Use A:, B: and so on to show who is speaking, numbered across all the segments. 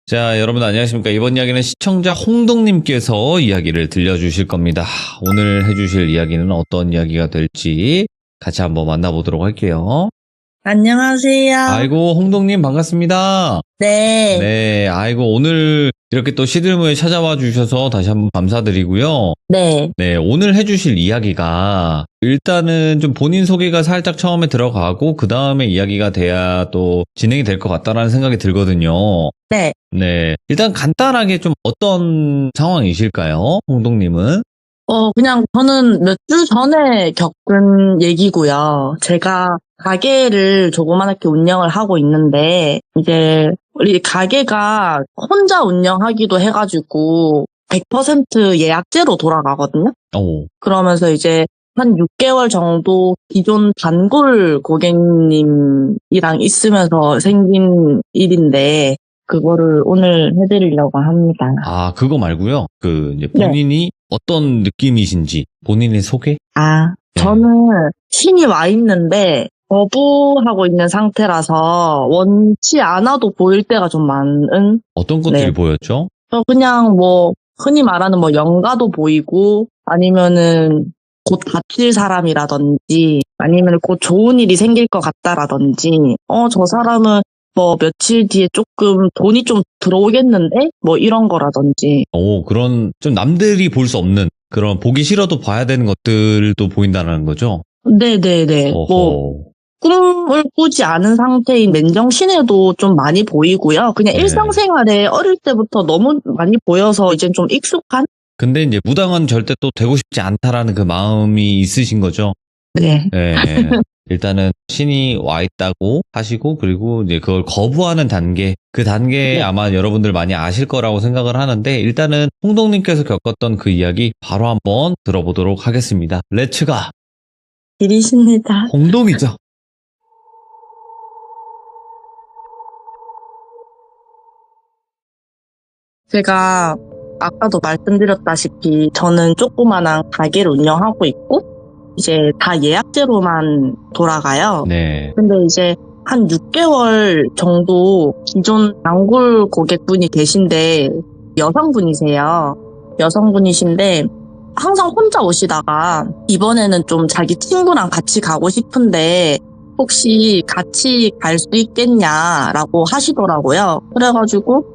A: 자, 여러분 안녕하십니까. 이번 이야기는 시청자 홍동님께서 이야기를 들려주실 겁니다. 오늘 해주실 이야기는 어떤 이야기가 될지 같이 한번 만나보도록 할게요.
B: 안녕하세요.
A: 아이고, 홍동님 반갑습니다.
B: 네.
A: 네, 아이고, 오늘 이렇게 또 시들무에 찾아와 주셔서 다시 한번 감사드리고요.
B: 네.
A: 네, 오늘 해주실 이야기가 일단은 좀 본인 소개가 살짝 처음에 들어가고 그 다음에 이야기가 돼야 또 진행이 될 것 같다라는 생각이 들거든요.
B: 네.
A: 네, 일단 간단하게 좀 어떤 상황이실까요, 홍동님은?
B: 그냥 저는 몇 주 전에 겪은 얘기고요. 제가 가게를 조그맣게 운영을 하고 있는데, 이제 우리 가게가 혼자 운영하기도 해가지고 100% 예약제로 돌아가거든요.
A: 오,
B: 그러면서 이제 한 6개월 정도 기존 단골 고객님이랑 있으면서 생긴 일인데, 그거를 오늘 해드리려고 합니다.
A: 아, 그거 말고요. 이제
B: 네.
A: 본인이 어떤 느낌이신지 본인의 소개? 네.
B: 저는 신이 와 있는데 거부하고 있는 상태라서 원치 않아도 보일 때가 좀 많은.
A: 어떤 것들이
B: 네.
A: 보였죠?
B: 그냥 흔히 말하는 영가도 보이고 아니면은 곧 갇힐 사람이라든지 아니면 곧 좋은 일이 생길 것 같다라든지 저 사람은 며칠 뒤에 조금 돈이 좀 들어오겠는데? 이런 거라든지.
A: 오, 그런 좀 남들이 볼 수 없는 그런 보기 싫어도 봐야 되는 것들도 보인다는 거죠?
B: 네네네.
A: 어허.
B: 꿈을 꾸지 않은 상태인 맨정신에도 좀 많이 보이고요. 그냥
A: 네.
B: 일상생활에 어릴 때부터 너무 많이 보여서 이젠 좀 익숙한?
A: 근데 이제 무당은 절대 또 되고 싶지 않다라는 그 마음이 있으신 거죠?
B: 네.
A: 네. 일단은 신이 와 있다고 하시고 그리고 이제 그걸 거부하는 단계 그 단계
B: 네.
A: 아마 여러분들 많이 아실 거라고 생각을 하는데 일단은 홍동님께서 겪었던 그 이야기 바로 한번 들어보도록 하겠습니다. 렛츠가
B: 길이십니다.
A: 홍동이죠.
B: 제가 아까도 말씀드렸다시피 저는 조그만한 가게를 운영하고 있고 이제 다 예약제로만 돌아가요.
A: 네.
B: 근데 이제 한 6개월 정도 기존 단골 고객분이 계신데 여성분이세요. 여성분이신데 항상 혼자 오시다가 이번에는 좀 자기 친구랑 같이 가고 싶은데 혹시 같이 갈 수 있겠냐라고 하시더라고요. 그래가지고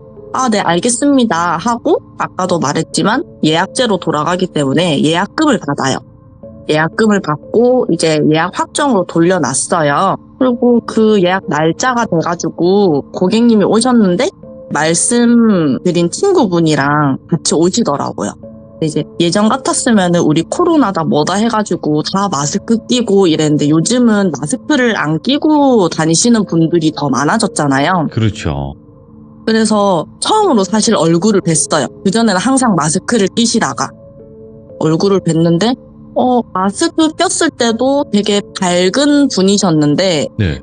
B: 네, 알겠습니다 하고 아까도 말했지만 예약제로 돌아가기 때문에 예약금을 받아요. 예약금을 받고 이제 예약 확정으로 돌려놨어요. 그리고 그 예약 날짜가 돼가지고 고객님이 오셨는데 말씀드린 친구분이랑 같이 오시더라고요. 이제 예전 같았으면은 우리 코로나다 뭐다 해가지고 다 마스크 끼고 이랬는데 요즘은 마스크를 안 끼고 다니시는 분들이 더 많아졌잖아요.
A: 그렇죠.
B: 그래서 처음으로 사실 얼굴을 뵀어요. 그전에는 항상 마스크를 끼시다가 얼굴을 뵀는데 마스크 꼈을 때도 되게 밝은 분이셨는데
A: 네.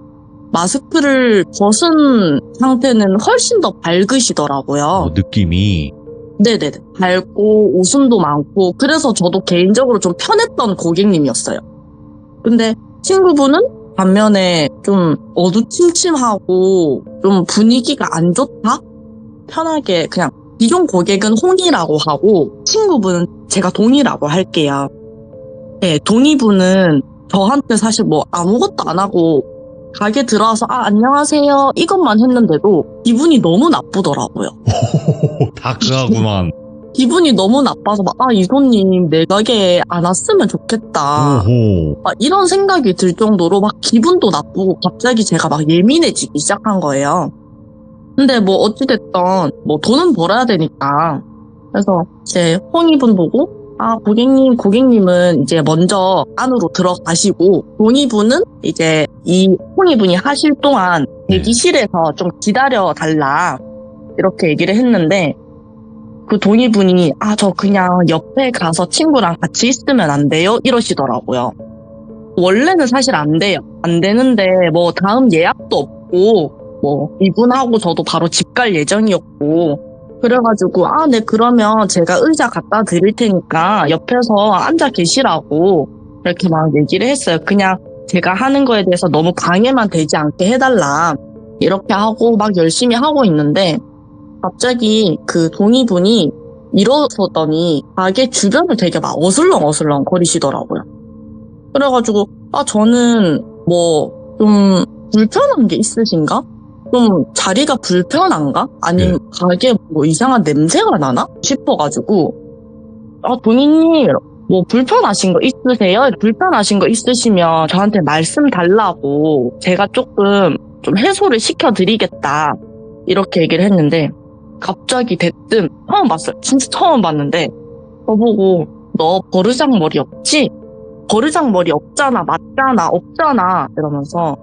B: 마스크를 벗은 상태는 훨씬 더 밝으시더라고요.
A: 느낌이
B: 네네네. 밝고 웃음도 많고 그래서 저도 개인적으로 좀 편했던 고객님이었어요. 근데 친구분은 반면에 좀 어두침침하고 좀 분위기가 안 좋다? 편하게 그냥 기존 고객은 홍이라고 하고 친구분은 제가 동이라고 할게요. 네, 동이분은 저한테 사실 아무것도 안 하고 가게 들어와서 안녕하세요 이것만 했는데도 기분이 너무 나쁘더라고요.
A: 다 그하구만.
B: 기분이 너무 나빠서 이 손님 내 가게에 안 왔으면 좋겠다.
A: 오호.
B: 이런 생각이 들 정도로 기분도 나쁘고 갑자기 제가 예민해지기 시작한 거예요. 근데 어찌됐든 돈은 벌어야 되니까. 그래서 제 홍이분 보고 고객님은 이제 먼저 안으로 들어가시고 동이분은 이제 이 홍이분이 하실 동안 대기실에서 좀 기다려 달라 이렇게 얘기를 했는데 그 동이분이 저 그냥 옆에 가서 친구랑 같이 있으면 안 돼요? 이러시더라고요. 원래는 사실 안 돼요. 안 되는데 다음 예약도 없고 이분하고 저도 바로 집 갈 예정이었고 그래가지고 네 그러면 제가 의자 갖다 드릴 테니까 옆에서 앉아 계시라고 이렇게 얘기를 했어요. 그냥 제가 하는 거에 대해서 너무 방해만 되지 않게 해달라 이렇게 하고 열심히 하고 있는데 갑자기 그 동의분이 일어서더니 가게 주변을 되게 막 어슬렁 거리시더라고요. 그래가지고 저는 뭐 좀 불편한 게 있으신가? 좀 자리가 불편한가? 아니면 가게 뭐 이상한 냄새가 나나? 싶어가지고 동희님 뭐 불편하신 거 있으세요? 불편하신 거 있으시면 저한테 말씀 달라고 제가 조금 좀 해소를 시켜드리겠다 이렇게 얘기를 했는데 갑자기 대뜸 처음 봤어요. 진짜 처음 봤는데 저보고 너 버르장머리 없지? 버르장머리 없잖아, 맞잖아, 없잖아 이러면서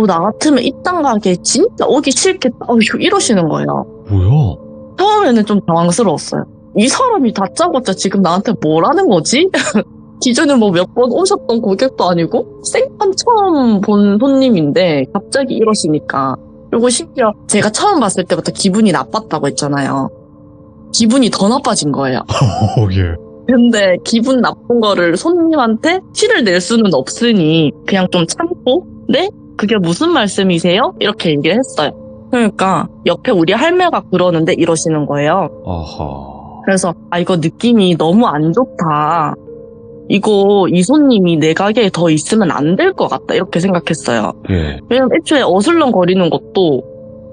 B: 나 같으면 이딴 가게 진짜 오기 싫겠다 이러시는 거예요.
A: 뭐야?
B: 처음에는 좀 당황스러웠어요. 이 사람이 다짜고짜 지금 나한테 뭐라는 거지? 기존에 뭐 몇 번 오셨던 고객도 아니고 생판 처음 본 손님인데 갑자기 이러시니까. 그리고 심지어 제가 처음 봤을 때부터 기분이 나빴다고 했잖아요. 기분이 더 나빠진 거예요.
A: 예.
B: 근데 기분 나쁜 거를 손님한테 티를 낼 수는 없으니 그냥 좀 참고 네? 그게 무슨 말씀이세요? 이렇게 얘기를 했어요. 그러니까 옆에 우리 할매가 그러는데 이러시는 거예요.
A: 아하.
B: 그래서 이거 느낌이 너무 안 좋다. 이거 이 손님이 내 가게에 더 있으면 안 될 것 같다 이렇게 생각했어요.
A: 예.
B: 왜냐면 애초에 어슬렁거리는 것도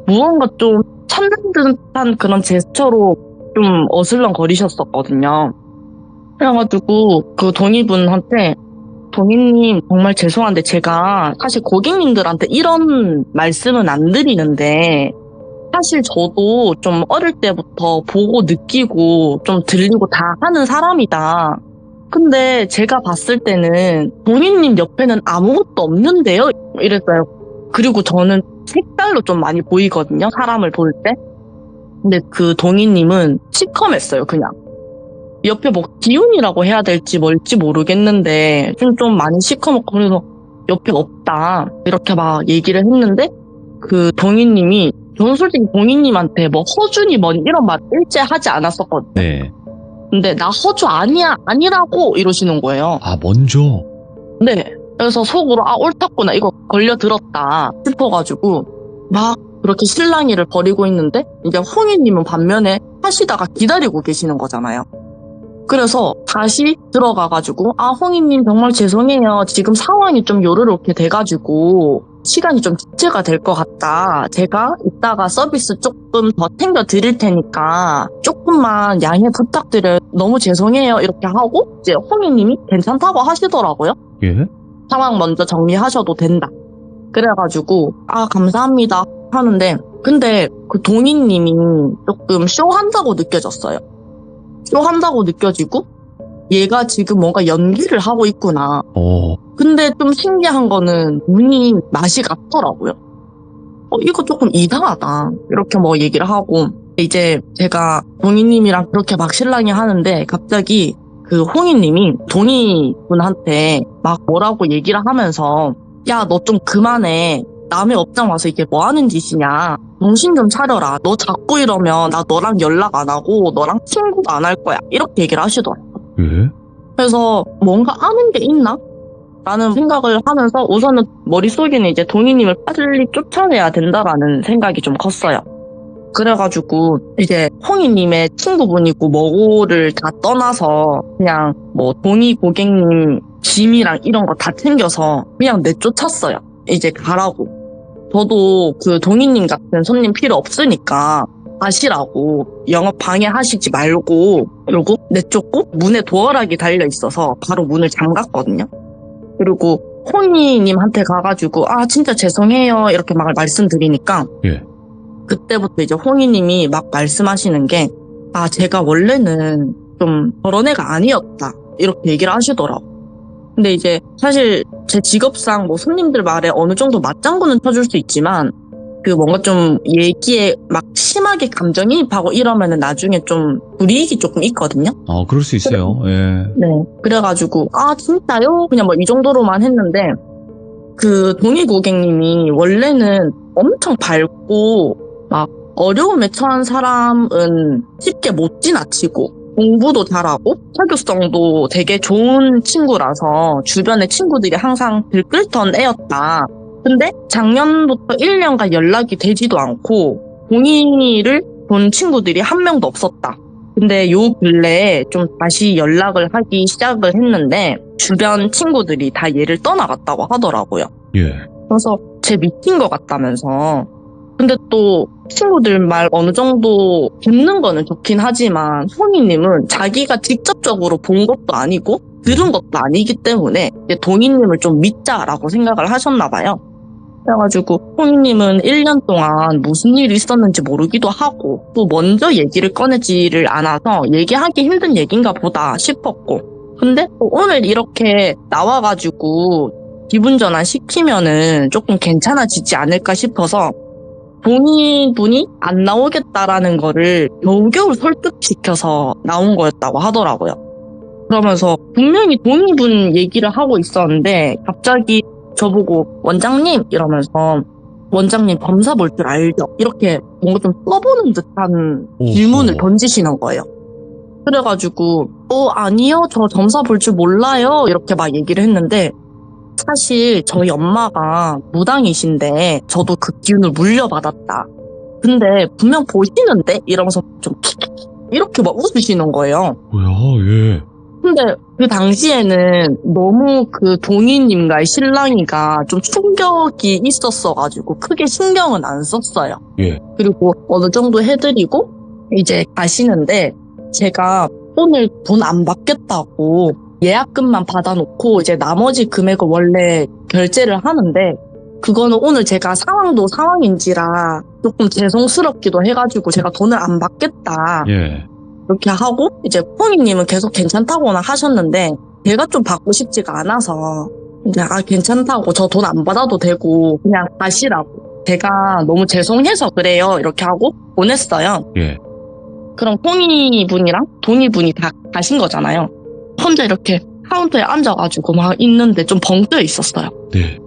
B: 무언가 좀 참는 듯한 그런 제스처로 좀 어슬렁거리셨었거든요. 그래가지고 그 동의분한테 동희님 정말 죄송한데 제가 사실 고객님들한테 이런 말씀은 안 드리는데 사실 저도 좀 어릴 때부터 보고 느끼고 좀 들리고 다 하는 사람이다. 근데 제가 봤을 때는 동희님 옆에는 아무것도 없는데요? 이랬어요. 그리고 저는 색깔로 좀 많이 보이거든요. 사람을 볼 때. 근데 그 동희님은 시커맸어요. 그냥. 옆에 뭐 기운이라고 해야 될지 뭘지 모르겠는데 좀 많이 시커멓고 그래서 옆에 없다. 이렇게 막 얘기를 했는데 그 동희님이 저는 솔직히 동희님한테 뭐 허준이 뭔 이런 말 일제 하지 않았었거든요.
A: 네.
B: 근데 나 허주 아니야 아니라고 이러시는 거예요.
A: 먼저?
B: 네. 그래서 속으로 옳았구나 이거 걸려들었다 싶어가지고 막 그렇게 실랑이를 벌이고 있는데 이제 홍희님은 반면에 하시다가 기다리고 계시는 거잖아요. 그래서 다시 들어가가지고 홍희님 정말 죄송해요. 지금 상황이 좀 요렇게 돼가지고 시간이 좀 지체가 될 것 같다. 제가 이따가 서비스 조금 더 챙겨 드릴 테니까 조금만 양해 부탁드려요. 너무 죄송해요. 이렇게 하고 이제 홍희님이 괜찮다고 하시더라고요.
A: 예?
B: 상황 먼저 정리하셔도 된다. 그래가지고 감사합니다 하는데 근데 그 동희님이 조금 쇼한다고 느껴졌어요. 쇼한다고 느껴지고 얘가 지금 뭔가 연기를 하고 있구나. 근데 좀 신기한 거는 눈이 맛이 같더라고요. 이거 조금 이상하다. 이렇게 뭐 얘기를 하고 이제 제가 동희님이랑 그렇게 막 실랑이 하는데 갑자기 그 홍희님이 동희분한테 막 뭐라고 얘기를 하면서 야, 너 좀 그만해. 남의 업장 와서 이게 뭐 하는 짓이냐. 정신 좀 차려라. 너 자꾸 이러면 나 너랑 연락 안 하고 너랑 친구도 안 할 거야. 이렇게 얘기를 하시더라고요.
A: 예?
B: 그래서 뭔가 아는 게 있나? 라는 생각을 하면서 우선은 머릿속에는 이제 동희님을 빨리 쫓아내야 된다라는 생각이 좀 컸어요. 그래가지고 이제 홍희님의 친구분이고 뭐고를 다 떠나서 그냥 뭐 동희 고객님 짐이랑 이런 거 다 챙겨서 그냥 내쫓았어요. 이제 가라고. 저도 그 동희님 같은 손님 필요 없으니까 가시라고 영업 방해하시지 말고 이러고 내쫓고 문에 도어락이 달려 있어서 바로 문을 잠갔거든요. 그리고 홍희님한테 가가지고 진짜 죄송해요 이렇게 막 말씀드리니까
A: 예.
B: 그때부터 이제 홍희님이 막 말씀하시는 게 제가 원래는 좀 저런 애가 아니었다 이렇게 얘기를 하시더라고. 근데 이제 사실 제 직업상 뭐 손님들 말에 어느 정도 맞장구는 쳐줄 수 있지만 그 뭔가 좀 얘기에 막 심하게 감정이입하고 이러면은 나중에 좀 불이익이 조금 있거든요.
A: 그럴 수 있어요. 예.
B: 네. 그래가지고 진짜요? 그냥 뭐 이 정도로만 했는데 그 동희 고객님이 원래는 엄청 밝고 막 어려움에 처한 사람은 쉽게 못 지나치고 공부도 잘하고 사교성도 되게 좋은 친구라서 주변에 친구들이 항상 들끓던 애였다. 근데 작년부터 1년간 연락이 되지도 않고 동희를 본 친구들이 한 명도 없었다. 근데 요 근래에 좀 다시 연락을 하기 시작을 했는데 주변 친구들이 다 얘를 떠나갔다고 하더라고요.
A: 예.
B: 그래서 쟤 미친 것 같다면서. 근데 또 친구들 말 어느 정도 듣는 거는 좋긴 하지만 홍희님은 자기가 직접적으로 본 것도 아니고 들은 것도 아니기 때문에 이제 동희님을 좀 믿자라고 생각을 하셨나 봐요. 그래가지고 홍희님은 1년 동안 무슨 일이 있었는지 모르기도 하고 또 먼저 얘기를 꺼내지를 않아서 얘기하기 힘든 얘기인가 보다 싶었고, 근데 또 오늘 이렇게 나와가지고 기분 전환 시키면은 조금 괜찮아지지 않을까 싶어서 동희분이 안 나오겠다라는 거를 겨우겨우 설득시켜서 나온 거였다고 하더라고요. 그러면서 분명히 동희분 얘기를 하고 있었는데 갑자기 저보고 원장님 이러면서 원장님 검사 볼 줄 알죠? 이렇게 뭔가 좀 써보는 듯한 질문을 던지시는 거예요. 그래가지고 아니요, 저 검사 볼 줄 몰라요 이렇게 막 얘기를 했는데, 사실 저희 엄마가 무당이신데 저도 그 기운을 물려받았다. 근데 분명 보시는데? 이러면서 좀 이렇게 막 웃으시는 거예요.
A: 뭐야, 예.
B: 근데 그 당시에는 너무 그 동희님과의 신랑이가 좀 충격이 있었어가지고 크게 신경은 안 썼어요.
A: 예.
B: 그리고 어느 정도 해드리고 이제 가시는데 제가 오늘 돈 안 받겠다고 예약금만 받아놓고 이제 나머지 금액을 원래 결제를 하는데, 그거는 오늘 제가 상황도 상황인지라 조금 죄송스럽기도 해가지고 제가 돈을 안 받겠다.
A: 예.
B: 이렇게 하고 이제 홍희님은 계속 괜찮다고는 하셨는데 제가 좀 받고 싶지가 않아서 이제 괜찮다고 저 돈 안 받아도 되고 그냥 가시라고, 제가 너무 죄송해서 그래요 이렇게 하고 보냈어요.
A: 예.
B: 그럼 홍희분이랑 동희분이 다 가신 거잖아요. 혼자 이렇게 카운터에 앉아가지고 막 있는데 좀 벙 뜨여 있었어요.
A: 네.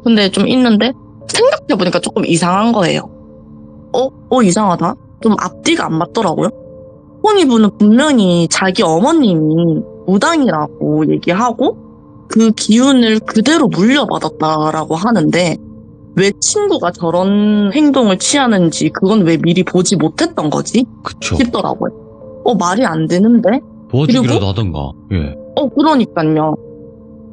B: 근데 좀 있는데 생각해보니까 조금 이상한 거예요. 이상하다. 좀 앞뒤가 안 맞더라고요. 홍희분은 분명히 자기 어머님이 무당이라고 얘기하고 그 기운을 그대로 물려받았다라고 하는데 왜 친구가 저런 행동을 취하는지 그건 왜 미리 보지 못했던 거지?
A: 그쵸.
B: 싶더라고요. 말이 안 되는데?
A: 도와주기라도 하던가. 예.
B: 그러니까요.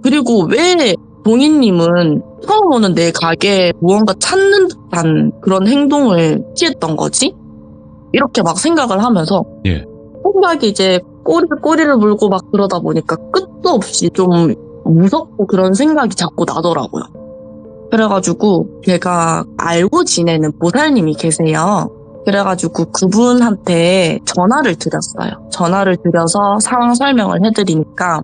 B: 그리고 왜 동희님은 처음 오는 내 가게에 무언가 찾는 듯한 그런 행동을 취했던 거지? 이렇게 막 생각을 하면서
A: 예.
B: 생각이 이제 꼬리를 물고 막 그러다 보니까 끝도 없이 좀 무섭고 그런 생각이 자꾸 나더라고요. 그래가지고 제가 알고 지내는 보살님이 계세요. 그래가지고 그분한테 전화를 드렸어요. 전화를 드려서 상황 설명을 해드리니까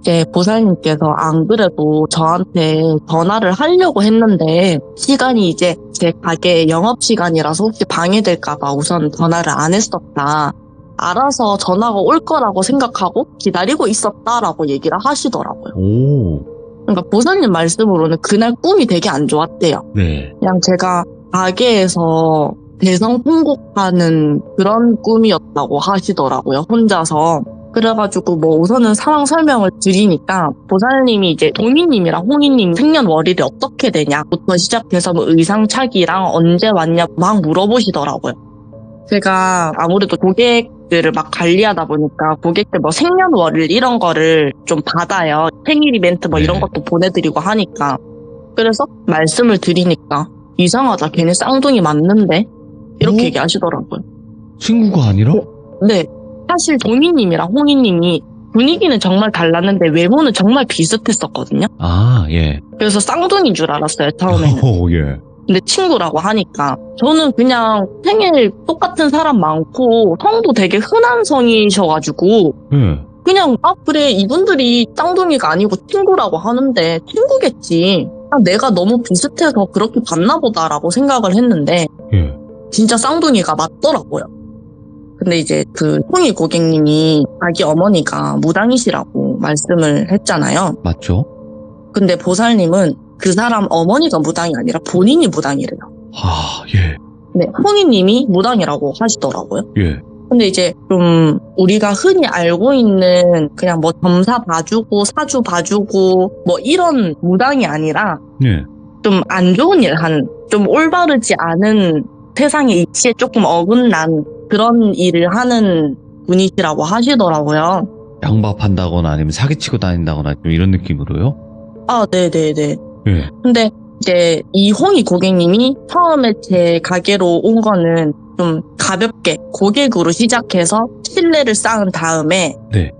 B: 이제 보살님께서 안 그래도 저한테 전화를 하려고 했는데 시간이 이제 제 가게 영업시간이라서 혹시 방해될까봐 우선 전화를 안 했었다. 알아서 전화가 올 거라고 생각하고 기다리고 있었다라고 얘기를 하시더라고요.
A: 오.
B: 그러니까 보살님 말씀으로는 그날 꿈이 되게 안 좋았대요.
A: 네.
B: 그냥 제가 가게에서 대성통곡하는 그런 꿈이었다고 하시더라고요, 혼자서. 그래가지고 뭐 우선은 상황 설명을 드리니까 보살님이 이제 동희님이랑 홍희님 생년월일이 어떻게 되냐부터 시작해서 뭐 의상차기랑 언제 왔냐 막 물어보시더라고요. 제가 아무래도 고객들을 막 관리하다 보니까 고객들 뭐 생년월일 이런 거를 좀 받아요. 생일 이벤트 뭐 이런 것도 보내드리고 하니까. 그래서 말씀을 드리니까 이상하다, 걔네 쌍둥이 맞는데? 이렇게 얘기하시더라고요.
A: 친구가 아니라?
B: 네. 사실 동희님이랑 홍희님이 분위기는 정말 달랐는데 외모는 정말 비슷했었거든요.
A: 아, 예.
B: 그래서 쌍둥이인 줄 알았어요, 처음에는.
A: 예.
B: 근데 친구라고 하니까 저는 그냥 생일 똑같은 사람 많고 성도 되게 흔한 성이셔가지고
A: 예.
B: 그냥 그래 이분들이 쌍둥이가 아니고 친구라고 하는데 친구겠지. 내가 너무 비슷해서 그렇게 봤나 보다라고 생각을 했는데
A: 예.
B: 진짜 쌍둥이가 맞더라고요. 근데 이제 그 홍희 고객님이 자기 어머니가 무당이시라고 말씀을 했잖아요.
A: 맞죠?
B: 근데 보살님은 그 사람 어머니가 무당이 아니라 본인이 무당이래요.
A: 아, 예.
B: 네, 홍희님이 무당이라고 하시더라고요.
A: 예.
B: 근데 이제 좀 우리가 흔히 알고 있는 그냥 뭐 점사 봐주고 사주 봐주고 뭐 이런 무당이 아니라
A: 예.
B: 좀 안 좋은 일 하는, 좀 올바르지 않은 세상의 이치에 조금 어긋난 그런 일을 하는 분이시라고 하시더라고요.
A: 양밥한다거나 아니면 사기치고 다닌다거나 좀 이런 느낌으로요?
B: 아, 네네네.
A: 예.
B: 근데 이제 이 홍희 고객님이 처음에 제 가게로 온 거는 좀 가볍게 고객으로 시작해서 신뢰를 쌓은 다음에
A: 네.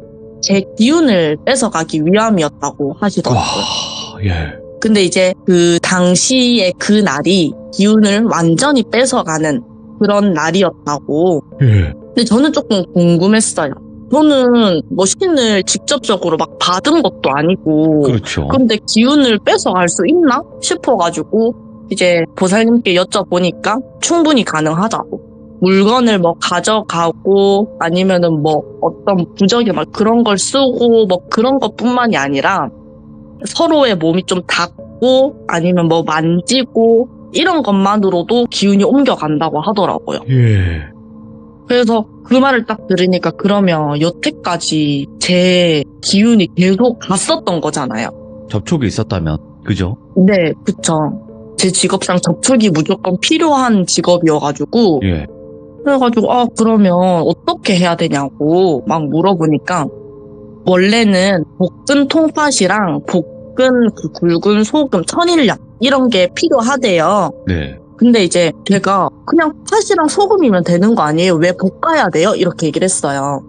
B: 제 기운을 뺏어가기 위함이었다고 하시더라고요.
A: 와, 예.
B: 근데 이제 그 당시에 그 날이 기운을 완전히 뺏어가는 그런 날이었다고.
A: 예.
B: 근데 저는 조금 궁금했어요. 저는 뭐 신을 직접적으로 막 받은 것도 아니고
A: 그렇죠.
B: 근데 기운을 뺏어갈 수 있나 싶어가지고 이제 보살님께 여쭤보니까 충분히 가능하다고. 물건을 뭐 가져가고 아니면은 뭐 어떤 부적이 막 그런 걸 쓰고 뭐 그런 것뿐만이 아니라 서로의 몸이 좀 닿고 아니면 뭐 만지고 이런 것만으로도 기운이 옮겨간다고 하더라고요.
A: 예.
B: 그래서 그 말을 딱 들으니까 그러면 여태까지 제 기운이 계속 갔었던 거잖아요.
A: 접촉이 있었다면, 그죠?
B: 네, 그쵸. 제 직업상 접촉이 무조건 필요한 직업이어가지고
A: 예.
B: 그래가지고 그러면 어떻게 해야 되냐고 막 물어보니까 원래는 볶은 통팥이랑 볶은 그 굵은 소금, 천일염 이런 게 필요하대요.
A: 네.
B: 근데 이제 제가 그냥 팥이랑 소금이면 되는 거 아니에요? 왜 볶아야 돼요? 이렇게 얘기를 했어요.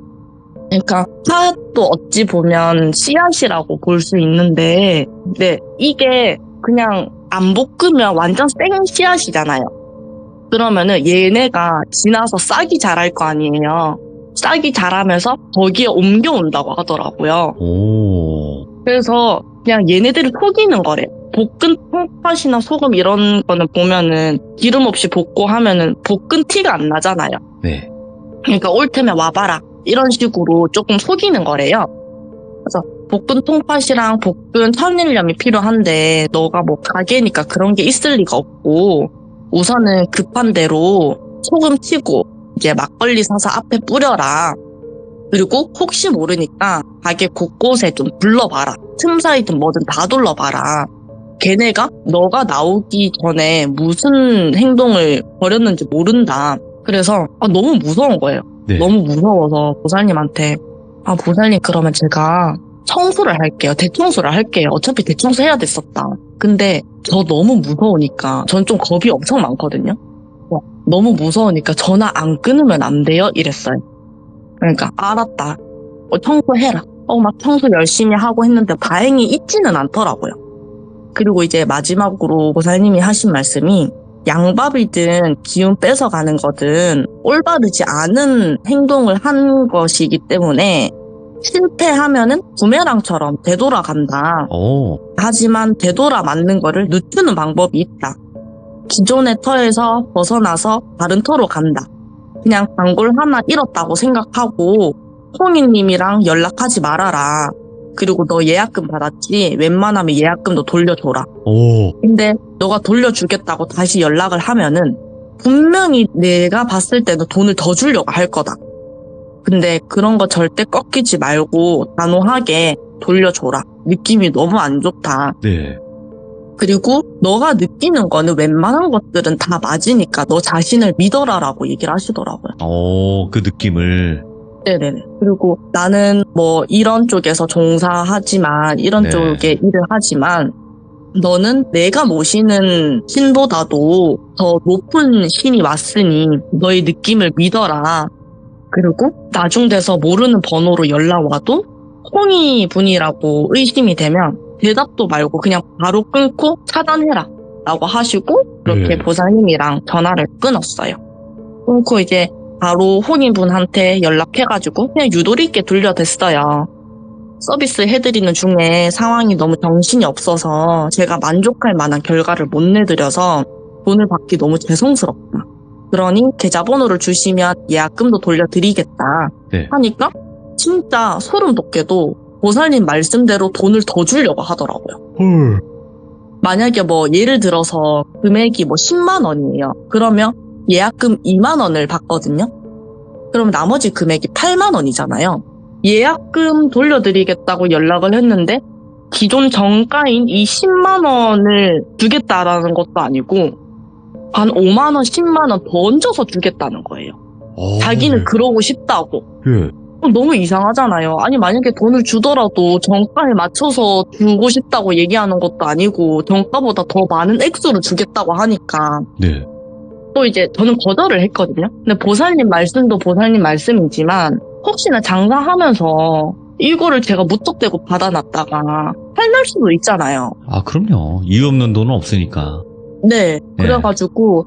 B: 그러니까 팥도 어찌 보면 씨앗이라고 볼 수 있는데 네, 이게 그냥 안 볶으면 완전 생 씨앗이잖아요. 그러면은 얘네가 지나서 싹이 자랄 거 아니에요. 싹이 자라면서 거기에 옮겨온다고 하더라고요.
A: 오.
B: 그래서 그냥 얘네들을 속이는 거래. 볶은 통팥이나 소금 이런 거는 보면은 기름 없이 볶고 하면은 볶은 티가 안 나잖아요.
A: 네.
B: 그러니까 올 테면 와봐라. 이런 식으로 조금 속이는 거래요. 그래서 볶은 통팥이랑 볶은 천일염이 필요한데 너가 뭐 가게니까 그런 게 있을 리가 없고 우선은 급한 대로 소금 치고 이제 막걸리 사서 앞에 뿌려라. 그리고 혹시 모르니까 가게 곳곳에 좀 둘러봐라. 틈 사이든 뭐든 다 둘러봐라. 걔네가 너가 나오기 전에 무슨 행동을 벌였는지 모른다. 그래서 너무 무서운 거예요.
A: 네.
B: 너무 무서워서 보살님한테 보살님 그러면 제가 청소를 할게요. 대청소를 할게요. 어차피 대청소 해야 됐었다. 근데 저 너무 무서우니까 전 좀 겁이 엄청 많거든요. 너무 무서우니까 전화 안 끊으면 안 돼요? 이랬어요. 그러니까 알았다. 청소해라. 막 청소 열심히 하고 했는데 다행히 있지는 않더라고요. 그리고 이제 마지막으로 보살님이 하신 말씀이 양밥이든 기운 뺏어가는 거든 올바르지 않은 행동을 한 것이기 때문에 실패하면은 부메랑처럼 되돌아간다.
A: 오.
B: 하지만 되돌아 맞는 거를 늦추는 방법이 있다. 기존의 터에서 벗어나서 다른 터로 간다. 그냥 단골 하나 잃었다고 생각하고 홍희님이랑 연락하지 말아라. 그리고 너 예약금 받았지? 웬만하면 예약금도 돌려줘라.
A: 오.
B: 근데 너가 돌려주겠다고 다시 연락을 하면은 분명히 내가 봤을 때는 돈을 더 주려고 할 거다. 근데 그런 거 절대 꺾이지 말고 단호하게 돌려줘라. 느낌이 너무 안 좋다.
A: 네.
B: 그리고 너가 느끼는 거는 웬만한 것들은 다 맞으니까 너 자신을 믿어라라고 얘기를 하시더라고요.
A: 그 느낌을.
B: 네네네. 그리고 나는 뭐 이런 쪽에서 종사하지만 이런
A: 네.
B: 쪽에 일을 하지만 너는 내가 모시는 신보다도 더 높은 신이 왔으니 너의 느낌을 믿어라. 그리고 나중 돼서 모르는 번호로 연락 와도 홍이 분이라고 의심이 되면 대답도 말고 그냥 바로 끊고 차단해라 라고 하시고 그렇게 보살님이랑 전화를 끊었어요. 끊고 이제 바로 홍인분한테 연락해가지고 그냥 유도리 있게 돌려댔어요. 서비스 해드리는 중에 상황이 너무 정신이 없어서 제가 만족할 만한 결과를 못 내드려서 돈을 받기 너무 죄송스럽다. 그러니 계좌번호를 주시면 예약금도 돌려드리겠다.
A: 네.
B: 하니까 진짜 소름 돋게도 보살님 말씀대로 돈을 더 주려고 하더라고요.
A: 헐.
B: 만약에 뭐 예를 들어서 금액이 뭐 10만 원이에요. 그러면 예약금 2만 원을 받거든요. 그럼 나머지 금액이 8만 원이잖아요. 예약금 돌려드리겠다고 연락을 했는데 기존 정가인 이 10만 원을 주겠다라는 것도 아니고 한 5만 원, 10만 원 더 얹어서 주겠다는 거예요. 자기는 그러고 싶다고.
A: 예.
B: 너무 이상하잖아요. 아니 만약에 돈을 주더라도 정가에 맞춰서 주고 싶다고 얘기하는 것도 아니고 정가보다 더 많은 액수를 주겠다고 하니까
A: 네.
B: 또 이제 저는 거절을 했거든요. 근데 보살님 말씀도 보살님 말씀이지만 혹시나 장사하면서 이거를 제가 무턱대고 받아놨다가 탈날 수도 있잖아요.
A: 아, 그럼요. 이유 없는 돈은 없으니까.
B: 네. 그래가지고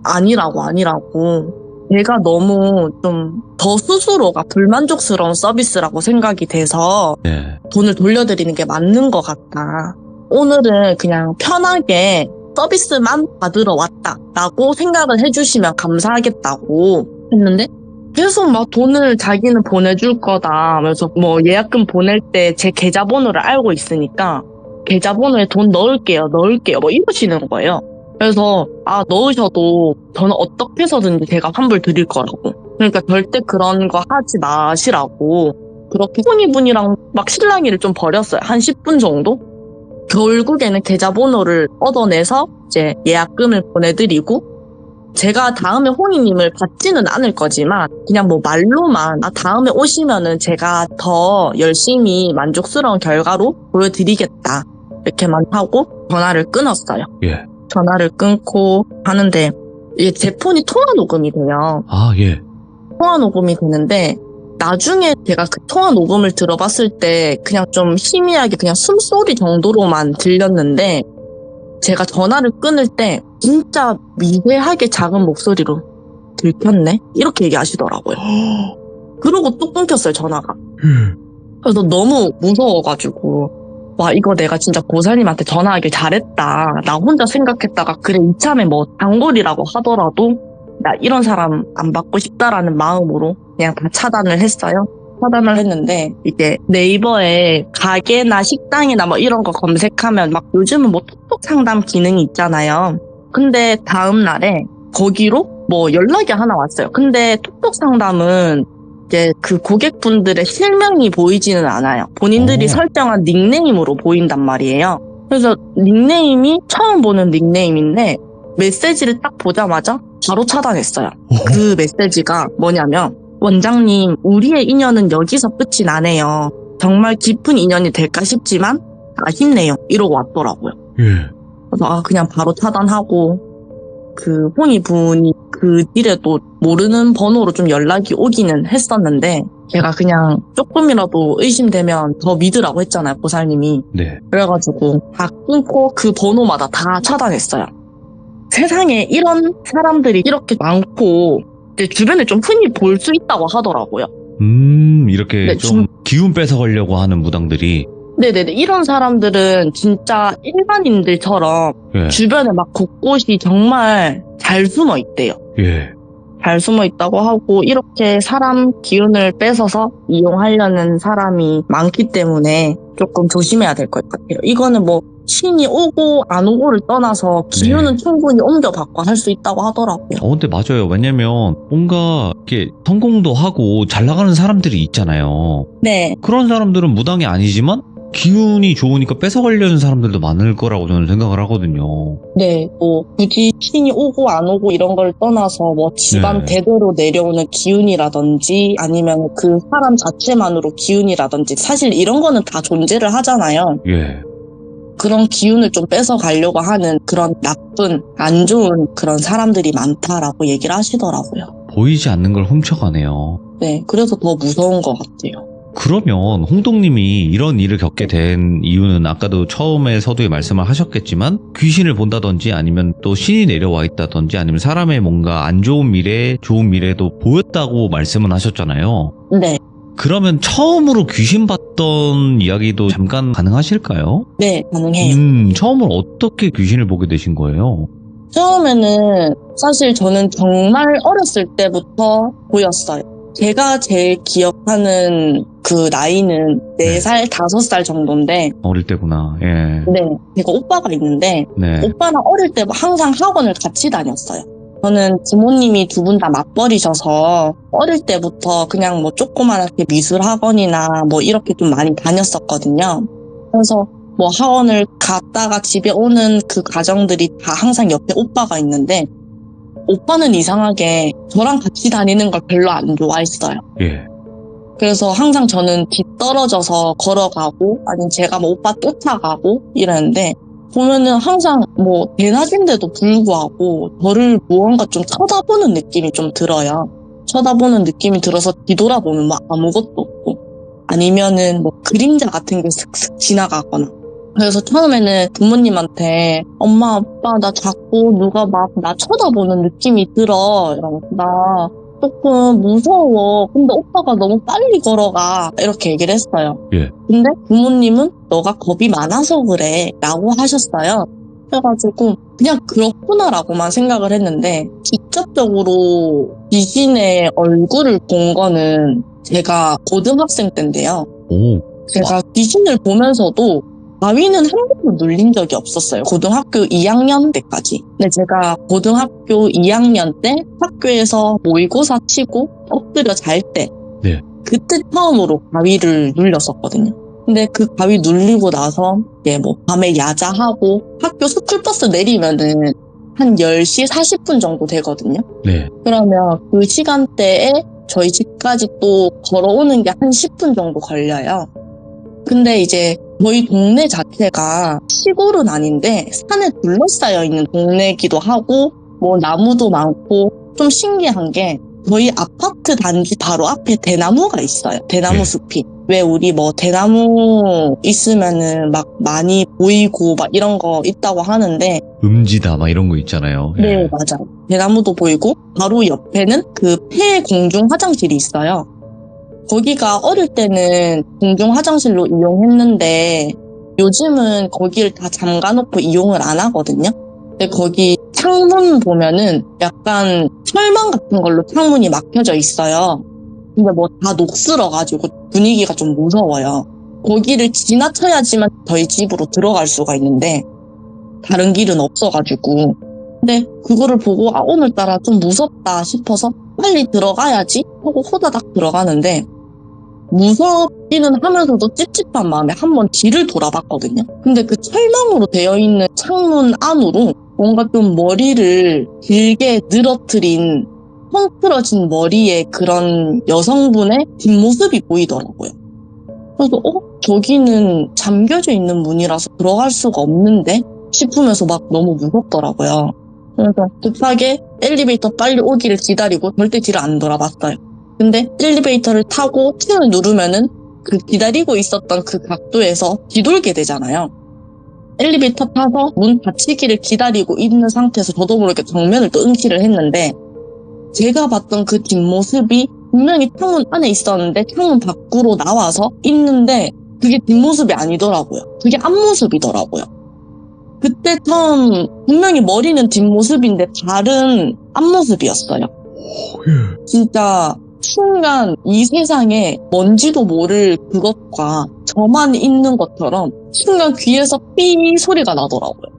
B: 아니라고. 제가 너무 좀 더 스스로가 불만족스러운 서비스라고 생각이 돼서
A: 네.
B: 돈을 돌려드리는 게 맞는 것 같다. 오늘은 그냥 편하게 서비스만 받으러 왔다라고 생각을 해주시면 감사하겠다고 했는데 계속 막 돈을 자기는 보내줄 거다. 그래서 뭐 예약금 보낼 때 제 계좌번호를 알고 있으니까 계좌번호에 돈 넣을게요. 뭐 이러시는 거예요. 그래서 넣으셔도 저는 어떻게 해서든지 제가 환불 드릴 거라고. 그러니까 절대 그런 거 하지 마시라고. 그렇게 손이분이랑 막 실랑이를 좀 벌였어요. 한 10분 정도? 결국에는 계좌번호를 얻어내서 이제 예약금을 보내드리고 제가 다음에 홍이님을 받지는 않을 거지만 그냥 뭐 말로만 다음에 오시면은 제가 더 열심히 만족스러운 결과로 보여드리겠다 이렇게만 하고 전화를 끊었어요.
A: 예.
B: 전화를 끊고 하는데 이게 제 폰이 통화 녹음이 돼요.
A: 아, 예.
B: 통화 녹음이 되는데 나중에 제가 그 통화 녹음을 들어봤을 때 그냥 좀 희미하게 그냥 숨소리 정도로만 들렸는데 제가 전화를 끊을 때 진짜 미세하게 작은 목소리로 들켰네? 이렇게 얘기하시더라고요. 그러고 또 끊겼어요, 전화가. 그래서 너무 무서워가지고 와 이거 내가 진짜 보살님한테 전화하길 잘했다. 나 혼자 생각했다가 그래 이참에 뭐 단골이라고 하더라도 나 이런 사람 안 받고 싶다라는 마음으로 그냥 다 차단을 했어요. 차단을 했는데 이제 네이버에 가게나 식당이나 뭐 이런 거 검색하면 막 요즘은 뭐 톡톡 상담 기능이 있잖아요. 근데 다음 날에 거기로 뭐 연락이 하나 왔어요. 근데 톡톡 상담은 이제 그 고객분들의 실명이 보이지는 않아요. 본인들이 설정한 닉네임으로 보인단 말이에요. 그래서 닉네임이 처음 보는 닉네임인데 메시지를 딱 보자마자 바로 차단했어요. 그 메시지가 뭐냐면 원장님 우리의 인연은 여기서 끝이 나네요. 정말 깊은 인연이 될까 싶지만 아쉽네요. 이러고 왔더라고요.
A: 예.
B: 그래서 그냥 바로 차단하고 그 홍이분이 그 뒤에도 모르는 번호로 좀 연락이 오기는 했었는데 제가 그냥 조금이라도 의심되면 더 믿으라고 했잖아요, 보살님이.
A: 네.
B: 그래가지고 다 끊고 그 번호마다 다 차단했어요. 세상에 이런 사람들이 이렇게 많고 이제 주변에 좀 흔히 볼 수 있다고 하더라고요.
A: 이렇게
B: 네,
A: 좀 기운 뺏어가려고 하는 무당들이.
B: 네네네. 이런 사람들은 진짜 일반인들처럼
A: 예.
B: 주변에 막 곳곳이 정말 잘 숨어 있대요.
A: 예.
B: 잘 숨어 있다고 하고 이렇게 사람 기운을 뺏어서 이용하려는 사람이 많기 때문에 조금 조심해야 될 것 같아요. 이거는 뭐 신이 오고 안 오고를 떠나서 기운은 충분히 옮겨받고 할 수 있다고 하더라고요.
A: 근데 맞아요. 왜냐면 뭔가 이렇게 성공도 하고 잘 나가는 사람들이 있잖아요.
B: 네.
A: 그런 사람들은 무당이 아니지만 기운이 좋으니까 뺏어가려는 사람들도 많을 거라고 저는 생각을 하거든요.
B: 네, 뭐 굳이 신이 오고 안 오고 이런 걸 떠나서 뭐 집안
A: 네.
B: 대대로 내려오는 기운이라든지 아니면 그 사람 자체만으로 기운이라든지 사실 이런 거는 다 존재를 하잖아요.
A: 예.
B: 그런 기운을 좀 뺏어 가려고 하는 그런 나쁜, 안 좋은 그런 사람들이 많다라고 얘기를 하시더라고요.
A: 보이지 않는 걸 훔쳐가네요.
B: 네, 그래서 더 무서운 것 같아요.
A: 그러면 홍동님이 이런 일을 겪게 된 이유는 아까도 처음에 서두에 말씀을 하셨겠지만 귀신을 본다든지 아니면 또 신이 내려와 있다든지 아니면 사람의 뭔가 안 좋은 미래, 좋은 미래도 보였다고 말씀은 하셨잖아요.
B: 네,
A: 그러면 처음으로 귀신 봤던 이야기도 잠깐 가능하실까요?
B: 네, 가능해요.
A: 처음으로 어떻게 귀신을 보게 되신 거예요?
B: 처음에는 사실 저는 정말 어렸을 때부터 보였어요. 제가 제일 기억하는 그 나이는 4살, 5살 정도인데
A: 어릴 때구나. 예.
B: 네, 제가 오빠가 있는데
A: 네.
B: 오빠랑 어릴 때 항상 학원을 같이 다녔어요. 저는 부모님이 두 분 다 맞벌이셔서 어릴 때부터 그냥 뭐 조그만하게 미술 학원이나 뭐 이렇게 좀 많이 다녔었거든요. 그래서 뭐 학원을 갔다가 집에 오는 그 과정들이 다 항상 옆에 오빠가 있는데 오빠는 이상하게 저랑 같이 다니는 걸 별로 안 좋아했어요.
A: 예.
B: 그래서 항상 저는 뒤떨어져서 걸어가고 아니면 제가 뭐 오빠 쫓아가고 이랬는데 보면은 항상 뭐 대낮인데도 불구하고 저를 무언가 좀 쳐다보는 느낌이 좀 들어요. 쳐다보는 느낌이 들어서 뒤돌아보면 막 아무것도 없고 아니면은 뭐 그림자 같은 게 슥슥 지나가거나. 그래서 처음에는 부모님한테 엄마 아빠 나 자꾸 누가 막 나 쳐다보는 느낌이 들어 이러면서 나 조금 무서워. 근데 오빠가 너무 빨리 걸어가. 이렇게 얘기를 했어요.
A: 예.
B: 근데 부모님은 너가 겁이 많아서 그래. 라고 하셨어요. 그래가지고 그냥 그렇구나라고만 생각을 했는데 직접적으로 귀신의 얼굴을 본 거는 제가 고등학생 때인데요.
A: 오.
B: 제가 귀신을 보면서도 바위는 한 번도 눌린 적이 없었어요. 고등학교 2학년 때까지. 근데 제가 고등학교 2학년 때 학교에서 모의고사 치고 엎드려 잘 때
A: 네.
B: 그때 처음으로 바위를 눌렸었거든요. 근데 그 바위 눌리고 나서 이제 뭐 밤에 야자하고 학교 스쿨버스 내리면은 한 10시 40분 정도 되거든요.
A: 네.
B: 그러면 그 시간대에 저희 집까지 또 걸어오는 게 한 10분 정도 걸려요. 근데 이제 저희 동네 자체가 시골은 아닌데 산에 둘러싸여 있는 동네이기도 하고 뭐 나무도 많고 좀 신기한 게 저희 아파트 단지 바로 앞에 대나무가 있어요. 대나무
A: 네.
B: 숲이. 왜 우리 뭐 대나무 있으면은 막 많이 보이고 막 이런 거 있다고 하는데
A: 음지다 막 이런 거 있잖아요. 예.
B: 네, 맞아요. 대나무도 보이고 바로 옆에는 그 폐 공중 화장실이 있어요. 거기가 어릴 때는 공중 화장실로 이용했는데 요즘은 거기를 다 잠가놓고 이용을 안 하거든요. 근데 거기 창문 보면은 약간 철망 같은 걸로 창문이 막혀져 있어요. 근데 뭐 다 녹슬어가지고 분위기가 좀 무서워요. 거기를 지나쳐야지만 저희 집으로 들어갈 수가 있는데 다른 길은 없어가지고 근데 그거를 보고 오늘따라 좀 무섭다 싶어서 빨리 들어가야지 하고 호다닥 들어가는데 무섭기는 하면서도 찝찝한 마음에 한번 뒤를 돌아봤거든요. 근데 그 철망으로 되어 있는 창문 안으로 뭔가 좀 머리를 길게 늘어뜨린 헝클어진 머리의 그런 여성분의 뒷모습이 보이더라고요. 그래서 저기는 잠겨져 있는 문이라서 들어갈 수가 없는데 싶으면서 막 너무 무섭더라고요. 그래서 급하게 엘리베이터 빨리 오기를 기다리고 절대 뒤를 안 돌아봤어요. 근데 엘리베이터를 타고 층을 누르면은 그 기다리고 있었던 그 각도에서 뒤돌게 되잖아요. 엘리베이터 타서 문 닫히기를 기다리고 있는 상태에서 저도 모르게 정면을 또 응시를 했는데 제가 봤던 그 뒷모습이 분명히 창문 안에 있었는데 창문 밖으로 나와서 있는데 그게 뒷모습이 아니더라고요. 그게 앞모습이더라고요. 그때 처음 분명히 머리는 뒷모습인데 다른 앞모습이었어요. 진짜 순간 이 세상에 뭔지도 모를 그것과 저만 있는 것처럼 순간 귀에서 삐 소리가 나더라고요.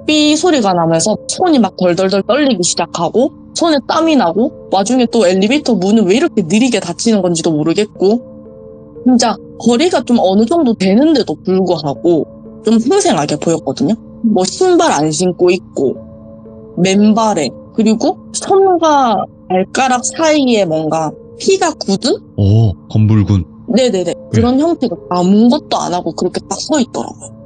B: 삐 소리가 나면서 손이 막 덜덜덜 떨리기 시작하고 손에 땀이 나고 와중에 또 엘리베이터 문은 왜 이렇게 느리게 닫히는 건지도 모르겠고 진짜 거리가 좀 어느 정도 되는데도 불구하고 좀 생생하게 보였거든요. 뭐 신발 안 신고 있고 맨발에 그리고 손과 발가락 사이에 뭔가 피가 굳은?
A: 오, 검붉은.
B: 네네네. 그런 형태가 아무것도 안 하고 그렇게 딱 서 있더라고요.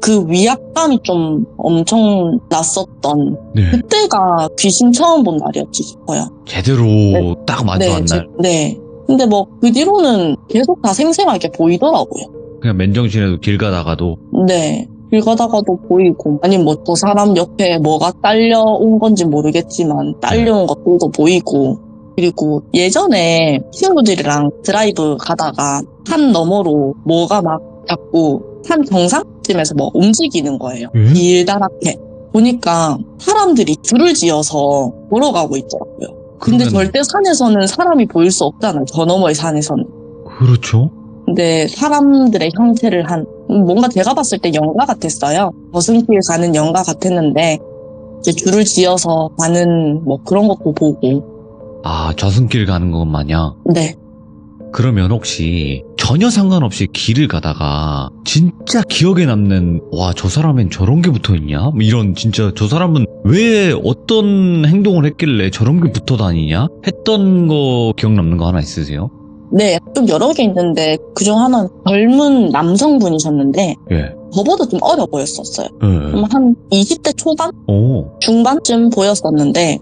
B: 그 위압감이 좀 엄청 났었던
A: 네.
B: 그때가 귀신 처음 본 날이었지 싶어요.
A: 제대로
B: 네.
A: 딱 마주한 날.
B: 네. 근데 뭐 그 뒤로는 계속 다 생생하게 보이더라고요.
A: 그냥 맨정신에도 길 가다가도.
B: 네. 길 가다가도 보이고 아니 뭐 저 사람 옆에 뭐가 딸려온 건지 모르겠지만 딸려온 것들도 보이고 그리고 예전에 친구들이랑 드라이브 가다가 산 너머로 뭐가 막 자꾸 산 정상쯤에서 뭐 움직이는 거예요. 길다랗게. 보니까 사람들이 줄을 지어서 걸어가고 있더라고요. 근데
A: 그러면-
B: 절대 산에서는 사람이 보일 수 없잖아요. 저 너머의 산에서는.
A: 그렇죠.
B: 근데 사람들의 형태를 한 뭔가 제가 봤을 때 연가 같았어요. 저승길 가는 연가 같았는데 이제 줄을 지어서 가는 뭐 그런 것도 보고
A: 아, 저승길 가는 것 마냥.
B: 네.
A: 그러면 혹시 전혀 상관없이 길을 가다가 진짜 기억에 남는 와, 저 사람엔 저런 게 붙어있냐? 뭐 이런 진짜 저 사람은 왜 어떤 행동을 했길래 저런 게 붙어 다니냐? 했던 거 기억 남는 거 하나 있으세요?
B: 네, 좀 여러 개 있는데 그중 하나는 젊은 남성분이셨는데
A: 예.
B: 저보다 좀 어려 보였었어요.
A: 예.
B: 한 20대 초반?
A: 오.
B: 중반쯤 보였었는데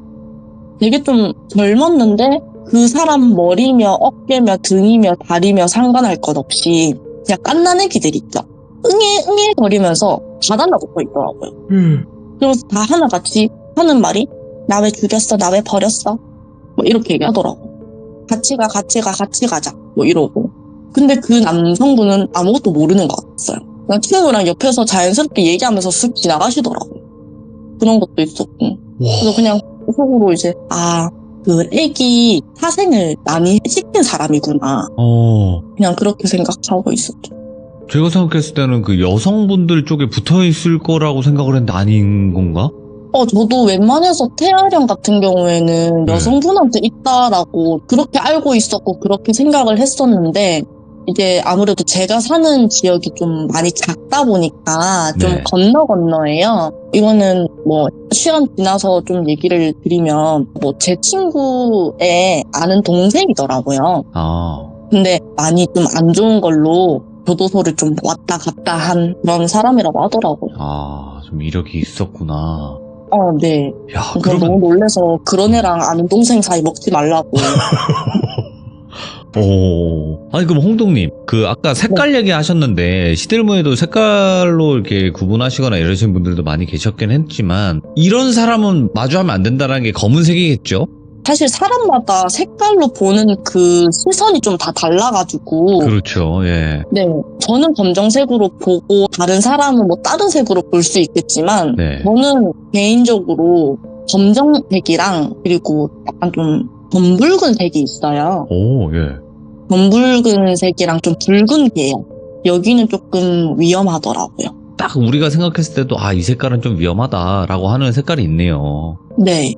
B: 되게 좀 젊었는데 그 사람 머리며 어깨며 등이며 다리며 상관할 것 없이 그냥 갓난애기들 있죠. 응애 거리면서 다 달라붙어 있더라고요. 그러면서 다 하나같이 하는 말이 나 왜 죽였어? 나 왜 버렸어? 뭐 이렇게 얘기하더라고. 같이 가자. 뭐 이러고. 근데 그 남성분은 아무것도 모르는 것 같았어요. 그냥 친구랑 옆에서 자연스럽게 얘기하면서 쓱 지나가시더라고. 그런 것도 있었고. 그래서 그냥 속으로 이제 그 애기 사생을 많이 시킨 사람이구나. 그냥 그렇게 생각하고 있었죠.
A: 제가 생각했을 때는 그 여성분들 쪽에 붙어 있을 거라고 생각을 했는데 아닌 건가?
B: 저도 웬만해서 태아령 같은 경우에는 여성분한테 있다라고 그렇게 알고 있었고 그렇게 생각을 했었는데 이제 아무래도 제가 사는 지역이 좀 많이 작다 보니까 좀
A: 네.
B: 건너예요. 이거는 뭐 시간 지나서 좀 얘기를 드리면 뭐 제 친구의 아는 동생이더라고요. 근데 많이 좀 안 좋은 걸로 교도소를 좀 왔다 갔다 한 그런 사람이라고 하더라고요.
A: 좀 이력이 있었구나.
B: 네.
A: 야,
B: 그래서 너무 놀래서 그런 애랑 아는 동생 사이 먹지 말라고.
A: 아니, 그럼 홍동님, 그 아까 색깔 얘기하셨는데 시들무에도 색깔로 이렇게 구분하시거나 이러신 분들도 많이 계셨긴 했지만 이런 사람은 마주하면 안 된다는 게 검은색이겠죠?
B: 사실 사람마다 색깔로 보는 그 시선이 좀 다 달라가지고.
A: 그렇죠. 예.
B: 네. 저는 검정색으로 보고 다른 사람은 뭐 다른 색으로 볼 수 있겠지만
A: 네.
B: 저는 개인적으로 검정색이랑 그리고 약간 좀 검붉은 색이 있어요.
A: 예.
B: 검붉은 색이랑 좀 붉은 계열. 여기는 조금 위험하더라고요.
A: 딱 우리가 생각했을 때도 이 색깔은 좀 위험하다라고 하는 색깔이 있네요.
B: 네.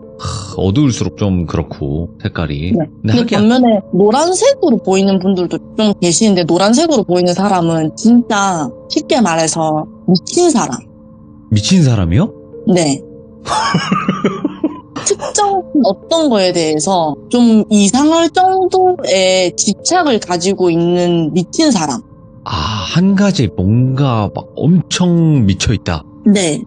A: 어두울수록 좀 그렇고 색깔이.
B: 네. 근데 반면에 노란색으로 보이는 분들도 좀 계시는데 노란색으로 보이는 사람은 진짜 쉽게 말해서 미친 사람.
A: 미친 사람이요?
B: 네. 특정 어떤 거에 대해서 좀 이상할 정도의 집착을 가지고 있는 미친 사람.
A: 한 가지 뭔가 막 엄청 미쳐있다.
B: 네.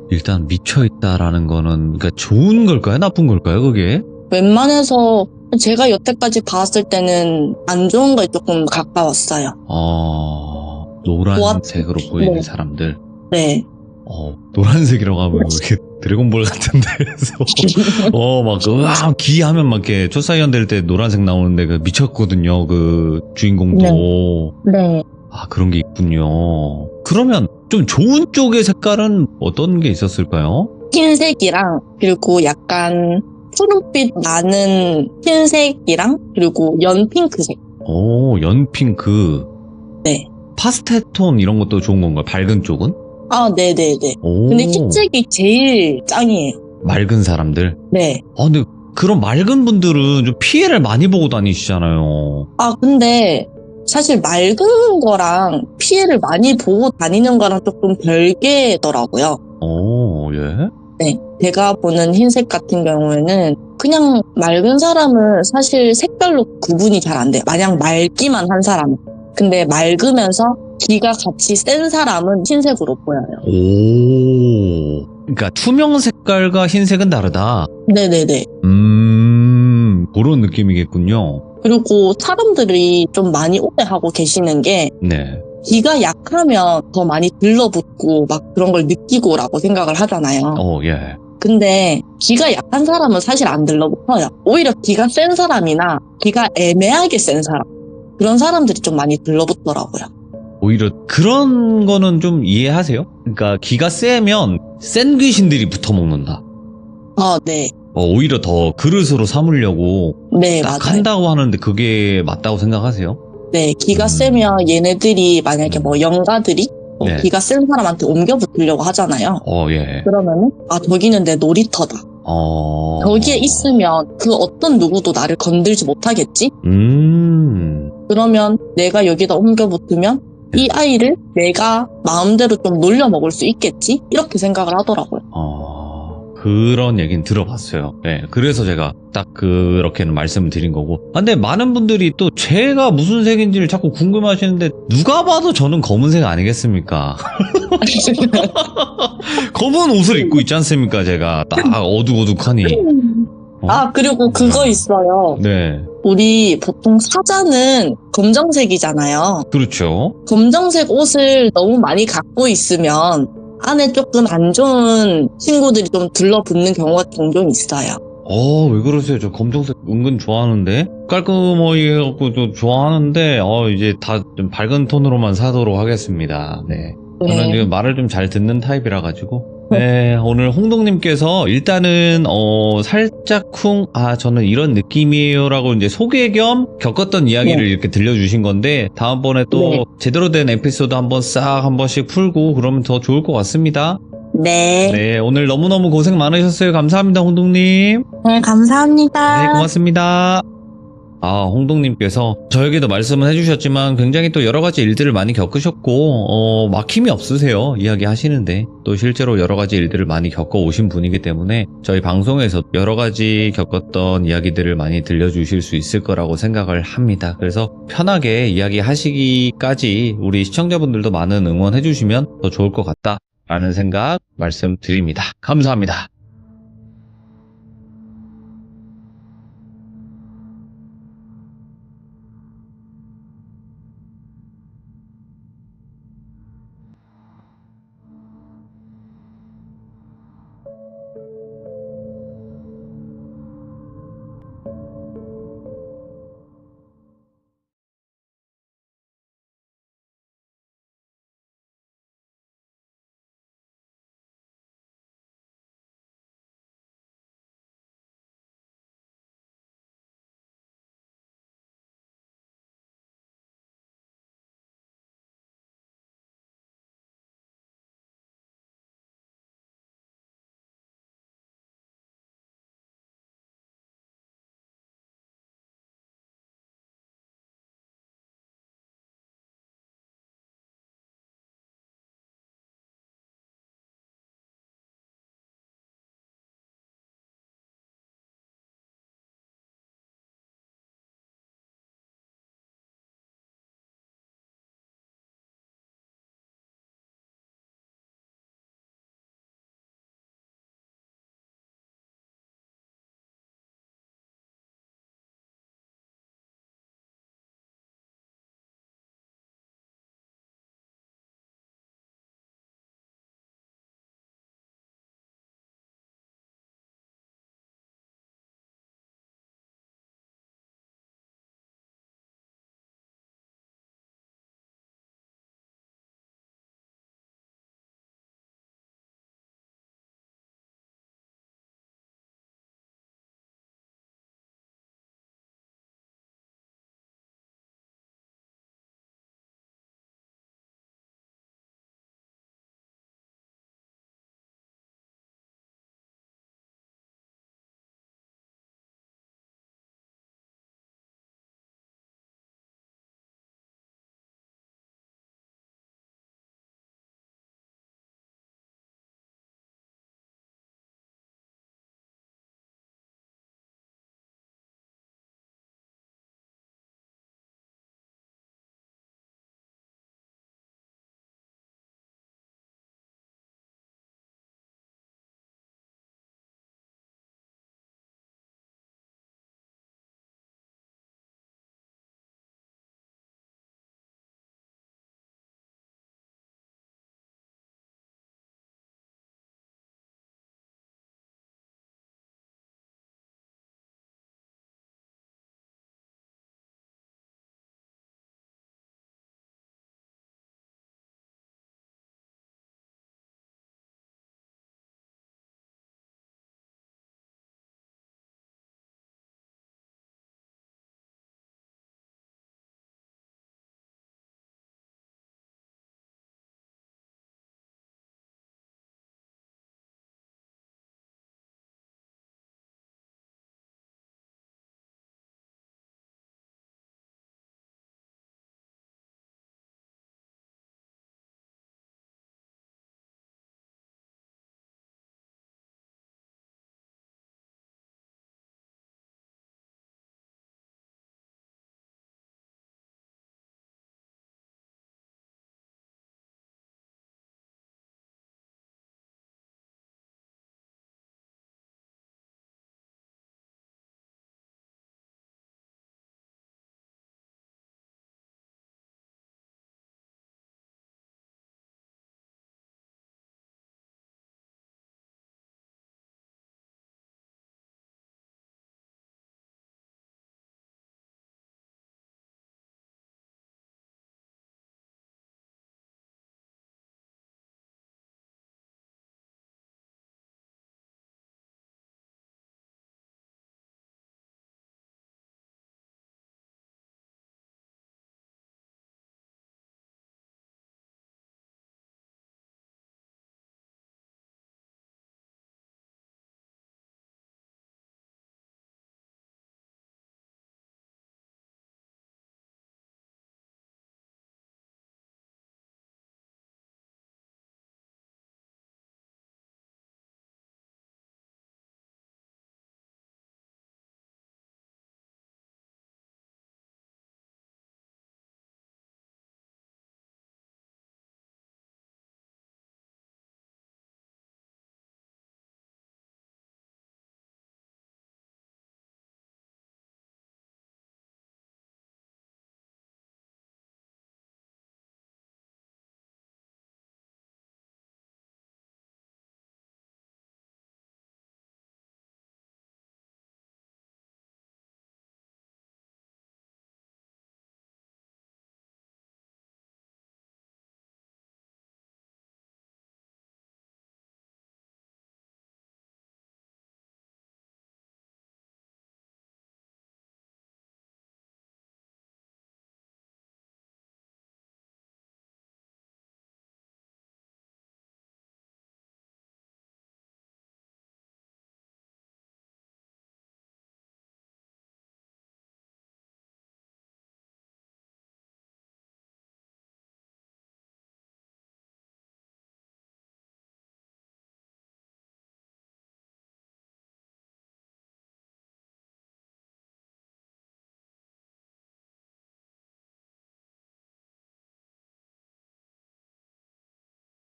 A: 일단 미쳐있다라는 거는 그러니까 좋은 걸까요? 나쁜 걸까요? 그게?
B: 웬만해서 제가 여태까지 봤을 때는 안 좋은 거에 조금 가까웠어요.
A: 노란색으로 보이는
B: 네.
A: 사람들.
B: 네.
A: 노란색이라고 하면 이렇게 드래곤볼 같은데. 막 기 하면 막 이렇게 초사이언 될 때 노란색 나오는데 그 미쳤거든요. 그 주인공도.
B: 네.
A: 그런 게 있군요. 그러면 좀 좋은 쪽의 색깔은 어떤 게 있었을까요?
B: 흰색이랑 그리고 약간 푸른빛 나는 흰색이랑 그리고 연핑크색.
A: 연핑크.
B: 네.
A: 파스텔톤 이런 것도 좋은 건가요? 밝은 쪽은?
B: 네네네. 근데 흰색이 제일 짱이에요.
A: 맑은 사람들?
B: 네.
A: 근데 그런 맑은 분들은 좀 피해를 많이 보고 다니시잖아요.
B: 근데 사실 맑은 거랑 피해를 많이 보고 다니는 거랑 조금 별개더라고요.
A: 예?
B: 네. 제가 보는 흰색 같은 경우에는 그냥 맑은 사람은 사실 색깔로 구분이 잘 안 돼요. 마냥 맑기만 한 사람. 근데 맑으면서 기가 같이 센 사람은 흰색으로 보여요.
A: 그러니까 투명 색깔과 흰색은 다르다.
B: 네네네.
A: 그런 느낌이겠군요.
B: 그리고 사람들이 좀 많이 오해하고 계시는 게
A: 네.
B: 기가 약하면 더 많이 들러붙고 막 그런 걸 느끼고라고 생각을 하잖아요.
A: 예.
B: 근데 기가 약한 사람은 사실 안 들러붙어요. 오히려 기가 센 사람이나 기가 애매하게 센 사람, 그런 사람들이 좀 많이 들러붙더라고요.
A: 오히려 그런 거는 좀 이해하세요? 그러니까 기가 세면 센 귀신들이 붙어먹는다.
B: 네.
A: 오히려 더 그릇으로 삼으려고
B: 네,
A: 딱
B: 맞아요.
A: 한다고 하는데 그게 맞다고 생각하세요?
B: 네, 기가 세면 얘네들이 만약에 뭐 영가들이
A: 네.
B: 기가 센 사람한테 옮겨 붙으려고 하잖아요.
A: 예.
B: 그러면은 저기는 내 놀이터다. 저기에 있으면 그 어떤 누구도 나를 건들지 못하겠지? 그러면 내가 여기다 옮겨 붙으면 이 아이를 내가 마음대로 좀 놀려먹을 수 있겠지? 이렇게 생각을 하더라고요.
A: 그런 얘기는 들어봤어요. 네, 그래서 제가 딱 그렇게는 말씀을 드린 거고. 근데 많은 분들이 또 제가 무슨 색인지를 자꾸 궁금해하시는데 누가 봐도 저는 검은색 아니겠습니까? 검은 옷을 입고 있지 않습니까? 제가 딱 어둑어둑하니.
B: 그리고 그거 있어요.
A: 네,
B: 우리 보통 사자는 검정색이잖아요.
A: 그렇죠.
B: 검정색 옷을 너무 많이 갖고 있으면 안에 조금 안 좋은 친구들이 좀 들러붙는 경우가 종종 있어요.
A: 왜 그러세요? 저 검정색 은근 좋아하는데? 깔끔하게 해갖고 좀 좋아하는데, 이제 다 좀 밝은 톤으로만 사도록 하겠습니다. 네. 저는 지금 말을 좀 잘 듣는 타입이라 가지고. 네, 오늘 홍동님께서 일단은 살짝쿵 저는 이런 느낌이에요라고 이제 소개 겸 겪었던 이야기를 이렇게 들려주신 건데 다음번에 또 제대로 된 에피소드 한번 싹 한 번씩 풀고 그러면 더 좋을 것 같습니다.
B: 네.
A: 네, 오늘 너무너무 고생 많으셨어요. 감사합니다, 홍동님.
B: 네, 감사합니다.
A: 네, 고맙습니다. 홍동님께서 저에게도 말씀은 해주셨지만 굉장히 또 여러 가지 일들을 많이 겪으셨고 막힘이 없으세요. 이야기 하시는데 또 실제로 여러 가지 일들을 많이 겪어오신 분이기 때문에 저희 방송에서 여러 가지 겪었던 이야기들을 많이 들려주실 수 있을 거라고 생각을 합니다. 그래서 편하게 이야기하시기까지 우리 시청자분들도 많은 응원해주시면 더 좋을 것 같다라는 생각 말씀드립니다. 감사합니다.